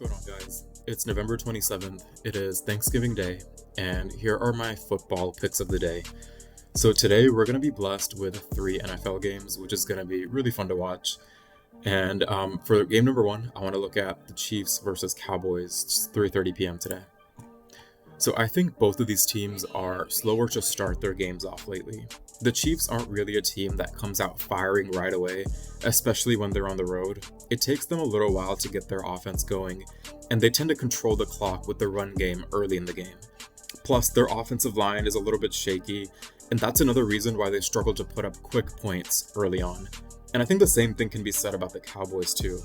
going on, guys? It's November 27th. It is Thanksgiving Day, and here are my football picks of the day. So today we're going to be blessed with 3 NFL games, which is going to be really fun to watch. And for game number 1, I want to look at the Chiefs versus Cowboys. It's 3:30 p.m. today. So I think both of these teams are slower to start their games off lately. The Chiefs aren't really a team that comes out firing right away, especially when they're on the road. It takes them a little while to get their offense going, and they tend to control the clock with the run game early in the game. Plus, their offensive line is a little bit shaky, and that's another reason why they struggle to put up quick points early on. And I think the same thing can be said about the Cowboys too.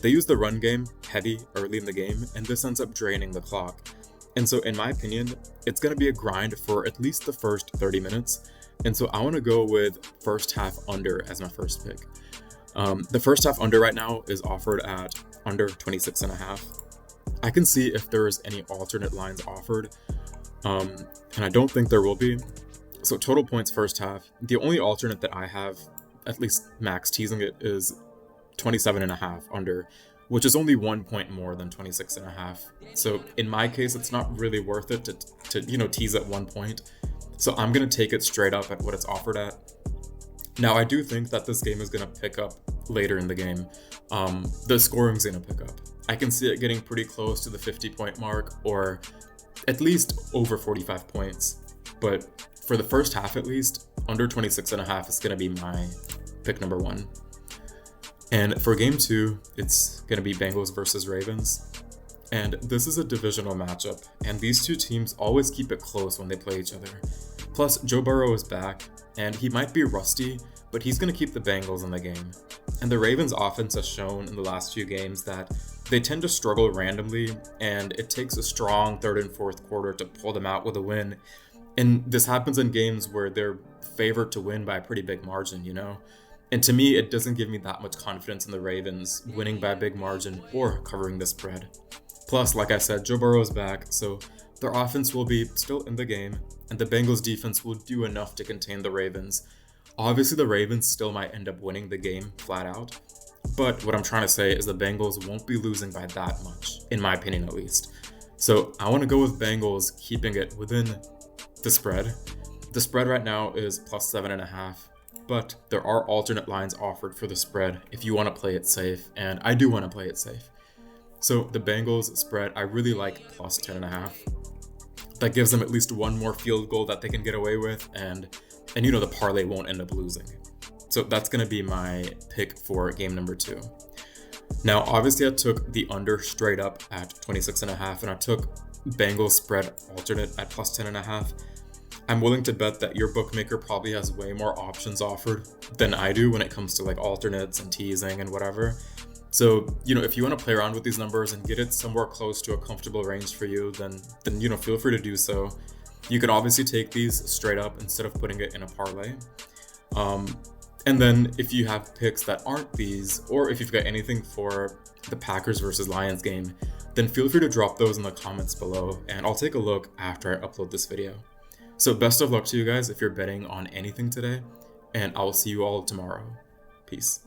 They use the run game heavy early in the game, and this ends up draining the clock. And so in my opinion, it's going to be a grind for at least the first 30 minutes. And so I want to go with first half under as my first pick. The first half under right now is offered at under 26.5. I can see if there's any alternate lines offered, and I don't think there will be. So total points first half. The only alternate that I have, at least max teasing it, is 27.5 under, which is only 1 point more than 26.5. So in my case, it's not really worth it to tease at 1 point. So I'm going to take it straight up at what it's offered at. Now, I do think that this game is going to pick up later in the game. The scoring's going to pick up. I can see it getting pretty close to the 50-point mark, or at least over 45 points. But for the first half, at least, under 26.5 is going to be my pick number 1. And for game 2, it's going to be Bengals versus Ravens. And this is a divisional matchup, and these two teams always keep it close when they play each other. Plus, Joe Burrow is back, and he might be rusty, but he's going to keep the Bengals in the game. And the Ravens' offense has shown in the last few games that they tend to struggle randomly, and it takes a strong third and fourth quarter to pull them out with a win. And this happens in games where they're favored to win by a pretty big margin, And to me, it doesn't give me that much confidence in the Ravens winning by a big margin or covering the spread. Plus, like I said, Joe Burrow is back, so their offense will be still in the game, and the Bengals defense will do enough to contain the Ravens. Obviously, the Ravens still might end up winning the game flat out, but what I'm trying to say is the Bengals won't be losing by that much, in my opinion at least. So I want to go with Bengals keeping it within the spread. The spread right now is plus 7.5. But there are alternate lines offered for the spread if you want to play it safe, and I do want to play it safe. So the Bengals spread, I really like plus 10.5. That gives them at least one more field goal that they can get away with, and the parlay won't end up losing. So that's going to be my pick for game number 2. Now, obviously I took the under straight up at 26.5, and I took Bengals spread alternate at plus 10.5. I'm willing to bet that your bookmaker probably has way more options offered than I do when it comes to like alternates and teasing and whatever. So, if you want to play around with these numbers and get it somewhere close to a comfortable range for you, then feel free to do so. You can obviously take these straight up instead of putting it in a parlay. And then if you have picks that aren't these, or if you've got anything for the Packers versus Lions game, then feel free to drop those in the comments below, and I'll take a look after I upload this video. So best of luck to you guys if you're betting on anything today, and I will see you all tomorrow. Peace.